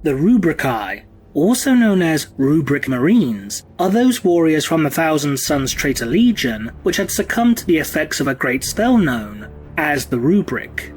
The Rubrici, also known as Rubric Marines, are those warriors from the Thousand Sons Traitor Legion which had succumbed to the effects of a great spell known as the Rubric.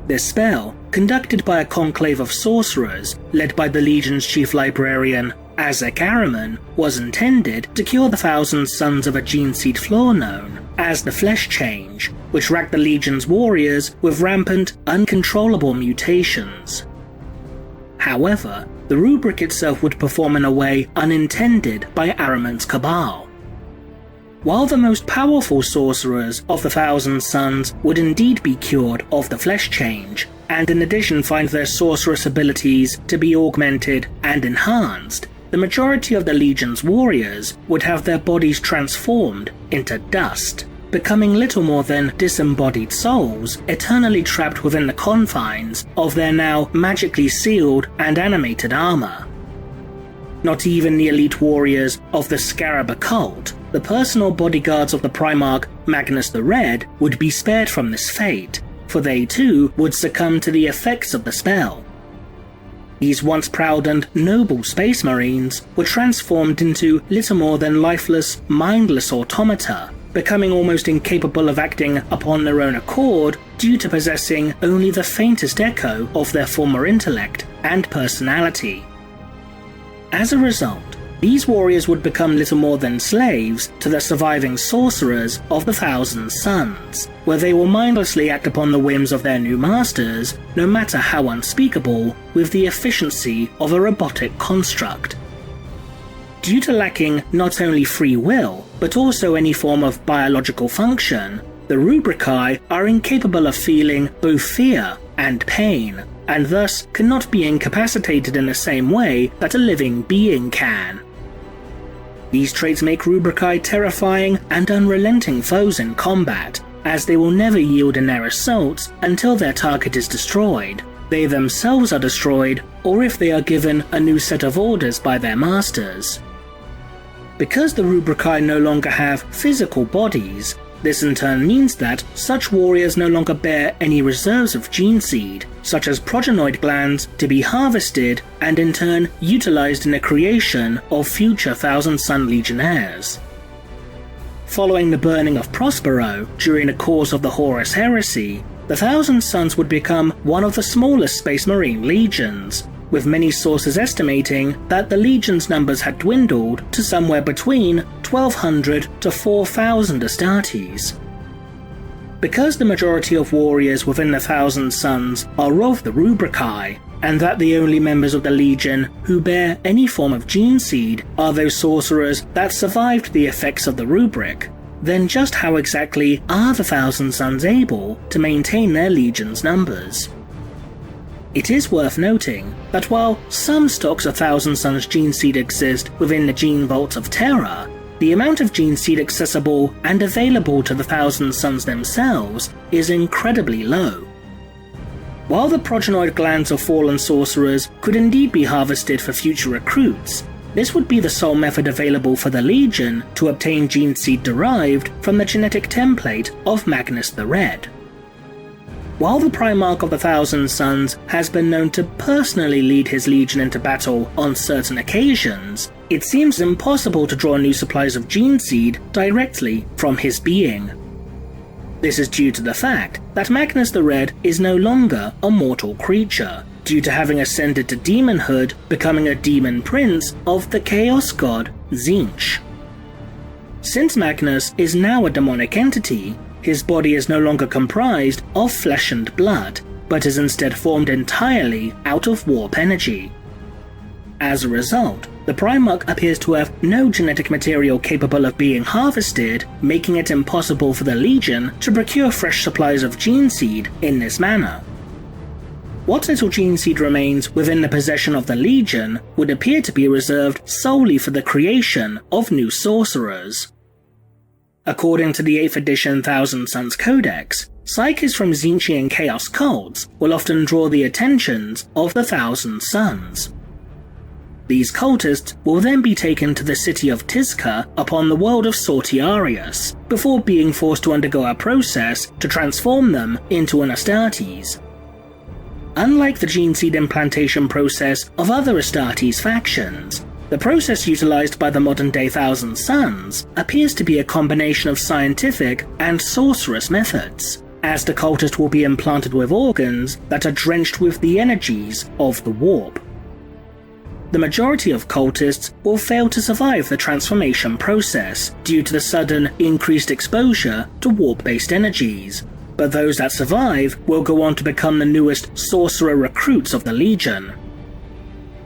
This spell, conducted by a conclave of sorcerers led by the Legion's chief librarian Rubric of Ahriman, was intended to cure the Thousand Sons of a gene-seed flaw known as the Flesh Change, which racked the Legion's warriors with rampant, uncontrollable mutations. However, the rubric itself would perform in a way unintended by Ahriman's cabal. While the most powerful sorcerers of the Thousand Sons would indeed be cured of the Flesh Change, and in addition find their sorceress abilities to be augmented and enhanced, the majority of the Legion's warriors would have their bodies transformed into dust, becoming little more than disembodied souls eternally trapped within the confines of their now magically sealed and animated armor. Not even the elite warriors of the Scarab Occult, the personal bodyguards of the Primarch Magnus the Red, would be spared from this fate, for they too would succumb to the effects of the spell. These once proud and noble Space Marines were transformed into little more than lifeless, mindless automata, becoming almost incapable of acting upon their own accord due to possessing only the faintest echo of their former intellect and personality. As a result, these warriors would become little more than slaves to the surviving sorcerers of the Thousand Sons, where they will mindlessly act upon the whims of their new masters, no matter how unspeakable, with the efficiency of a robotic construct. Due to lacking not only free will, but also any form of biological function, the Rubrici are incapable of feeling both fear and pain, and thus cannot be incapacitated in the same way that a living being can. These traits make Rubrici terrifying and unrelenting foes in combat, as they will never yield in their assaults until their target is destroyed, they themselves are destroyed, or if they are given a new set of orders by their masters. Because the Rubrici no longer have physical bodies, this in turn means that such warriors no longer bear any reserves of gene-seed, such as progenoid glands, to be harvested and in turn utilized in the creation of future Thousand Son Legionnaires. Following the burning of Prospero during the course of the Horus Heresy, the Thousand Sons would become one of the smallest Space Marine legions, with many sources estimating that the legion's numbers had dwindled to somewhere between 1,200 to 4,000 Astartes. Because the majority of warriors within the Thousand Sons are of the Rubrici, and that the only members of the Legion who bear any form of gene-seed are those sorcerers that survived the effects of the rubric, then just how exactly are the Thousand Sons able to maintain their Legion's numbers? It is worth noting that while some stocks of Thousand Sons gene-seed exist within the Gene Vaults of Terra, the amount of gene-seed accessible and available to the Thousand Sons themselves is incredibly low. While the progenoid glands of fallen sorcerers could indeed be harvested for future recruits, this would be the sole method available for the Legion to obtain gene-seed derived from the genetic template of Magnus the Red. While the Primarch of the Thousand Sons has been known to personally lead his Legion into battle on certain occasions, it seems impossible to draw new supplies of gene-seed directly from his being. This is due to the fact that Magnus the Red is no longer a mortal creature, due to having ascended to demonhood, becoming a demon prince of the chaos god Tzeentch. Since Magnus is now a demonic entity, his body is no longer comprised of flesh and blood, but is instead formed entirely out of warp energy. As a result, the Primarch appears to have no genetic material capable of being harvested, making it impossible for the Legion to procure fresh supplies of gene-seed in this manner. What little gene-seed remains within the possession of the Legion would appear to be reserved solely for the creation of new sorcerers. According to the 8th edition Thousand Sons Codex, psyches from Tzeentchian chaos cults will often draw the attentions of the Thousand Sons. These cultists will then be taken to the city of Tizca upon the world of Sortiarius, before being forced to undergo a process to transform them into an Astartes. unlike the gene-seed implantation process of other Astartes factions, the process utilized by the modern-day Thousand Sons appears to be a combination of scientific and sorcerous methods, as the cultist will be implanted with organs that are drenched with the energies of the warp. The majority of cultists will fail to survive the transformation process due to the sudden increased exposure to warp-based energies, but those that survive will go on to become the newest sorcerer recruits of the Legion.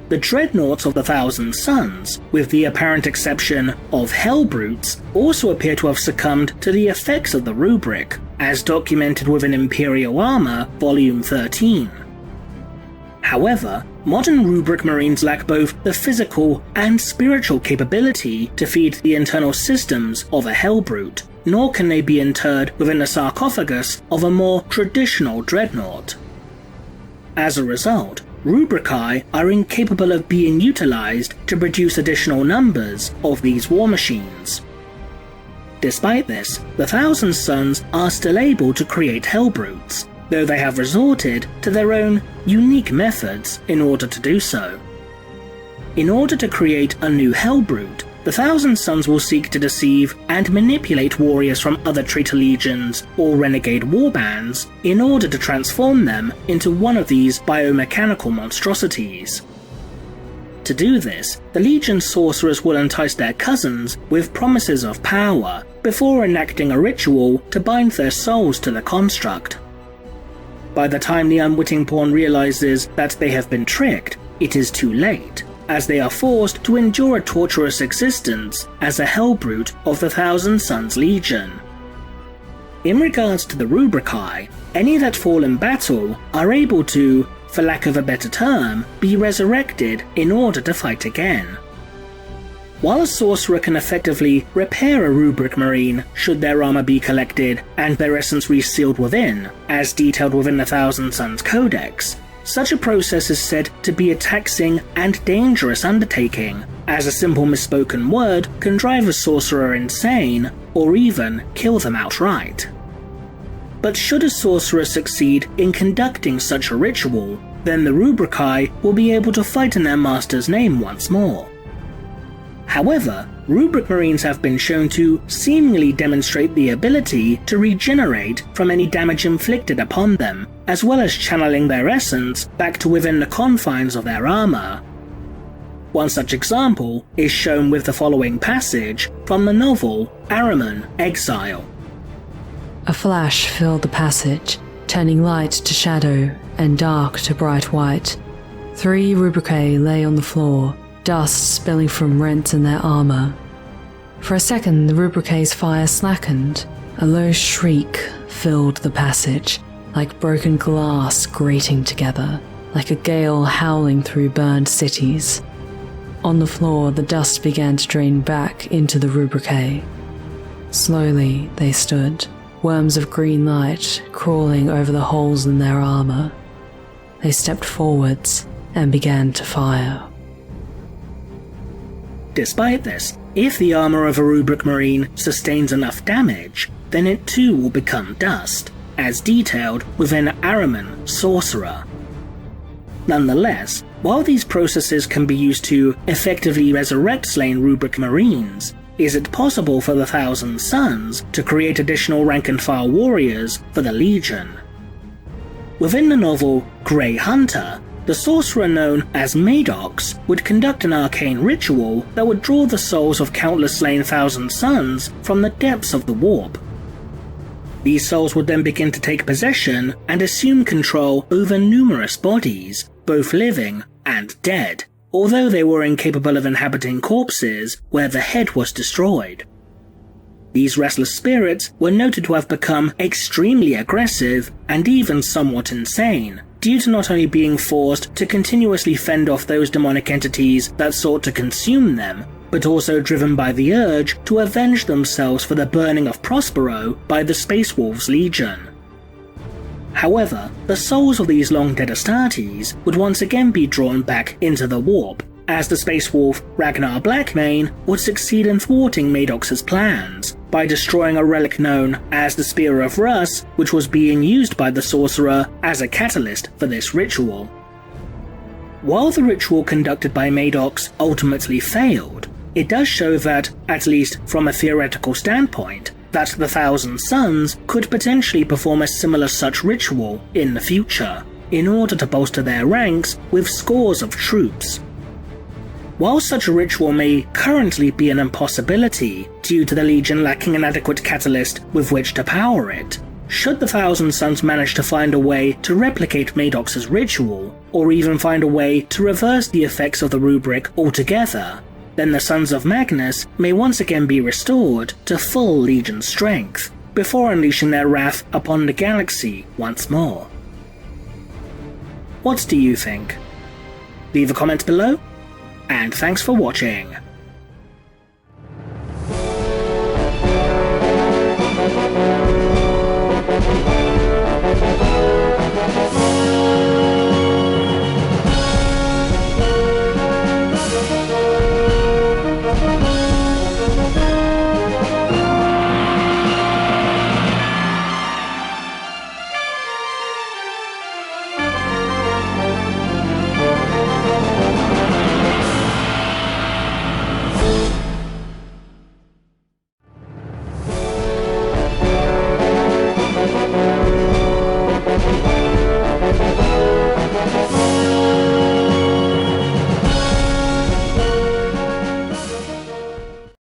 The dreadnoughts of the Thousand Sons, with the apparent exception of Hellbrutes, also appear to have succumbed to the effects of the Rubric, as documented within Imperial Armor, Volume 13. However, modern Rubric Marines lack both the physical and spiritual capability to feed the internal systems of a Hellbrute, nor can they be interred within the sarcophagus of a more traditional dreadnought. As a result, Rubrici are incapable of being utilized to produce additional numbers of these war machines. Despite this, the Thousand Sons are still able to create Hellbrutes, though they have resorted to their own unique methods in order to do so. In order to create a new Hellbrute, the Thousand Sons will seek to deceive and manipulate warriors from other traitor legions or renegade warbands in order to transform them into one of these biomechanical monstrosities. To do this, the Legion sorcerers will entice their cousins with promises of power before enacting a ritual to bind their souls to the construct. By the time the unwitting pawn realizes that they have been tricked, it is too late, as they are forced to endure a torturous existence as a Hellbrute of the Thousand Sons Legion. In regards to the Rubrici, any that fall in battle are able to, for lack of a better term, be resurrected in order to fight again. While a sorcerer can effectively repair a Rubric Marine should their armor be collected and their essence resealed within, as detailed within the Thousand Sons Codex, such a process is said to be a taxing and dangerous undertaking, as a simple misspoken word can drive a sorcerer insane or even kill them outright. But should a sorcerer succeed in conducting such a ritual, then the Rubrici will be able to fight in their master's name once more. However, Rubric Marines have been shown to seemingly demonstrate the ability to regenerate from any damage inflicted upon them, as well as channeling their essence back to within the confines of their armor. One such example is shown with the following passage from the novel Ahriman, Exile. A flash filled the passage, turning light to shadow and dark to bright white. 3 Rubrici lay on the floor, dust spilling from rents in their armor. For a second, the Rubrici's fire slackened. A low shriek filled the passage, like broken glass grating together, like a gale howling through burned cities. On the floor, the dust began to drain back into the Rubrici. Slowly, they stood, worms of green light crawling over the holes in their armor. They stepped forwards and began to fire. Despite this, if the armor of a Rubric Marine sustains enough damage, then it too will become dust, as detailed within Ahriman, Sorcerer. Nonetheless, while these processes can be used to effectively resurrect slain Rubric Marines, is it possible for the Thousand Sons to create additional rank-and-file warriors for the Legion? Within the novel Grey Hunter, the sorcerer known as Maddox would conduct an arcane ritual that would draw the souls of countless slain Thousand Sons from the depths of the warp. These souls would then begin to take possession and assume control over numerous bodies, both living and dead, although they were incapable of inhabiting corpses where the head was destroyed. These restless spirits were noted to have become extremely aggressive and even somewhat insane, due to not only being forced to continuously fend off those demonic entities that sought to consume them, but also driven by the urge to avenge themselves for the burning of Prospero by the Space Wolves Legion. However, the souls of these long-dead Astartes would once again be drawn back into the warp, as the Space Wolf Ragnar Blackmane would succeed in thwarting Maddox's plans, by destroying a relic known as the Spear of Russ, which was being used by the Sorcerer as a catalyst for this ritual. While the ritual conducted by Maddox ultimately failed, it does show that, at least from a theoretical standpoint, that the Thousand Sons could potentially perform a similar such ritual in the future, in order to bolster their ranks with scores of troops. While such a ritual may currently be an impossibility due to the Legion lacking an adequate catalyst with which to power it, should the Thousand Sons manage to find a way to replicate Maddox's ritual, or even find a way to reverse the effects of the rubric altogether, then the Sons of Magnus may once again be restored to full Legion strength, before unleashing their wrath upon the galaxy once more. What do you think? Leave a comment below, and thanks for watching.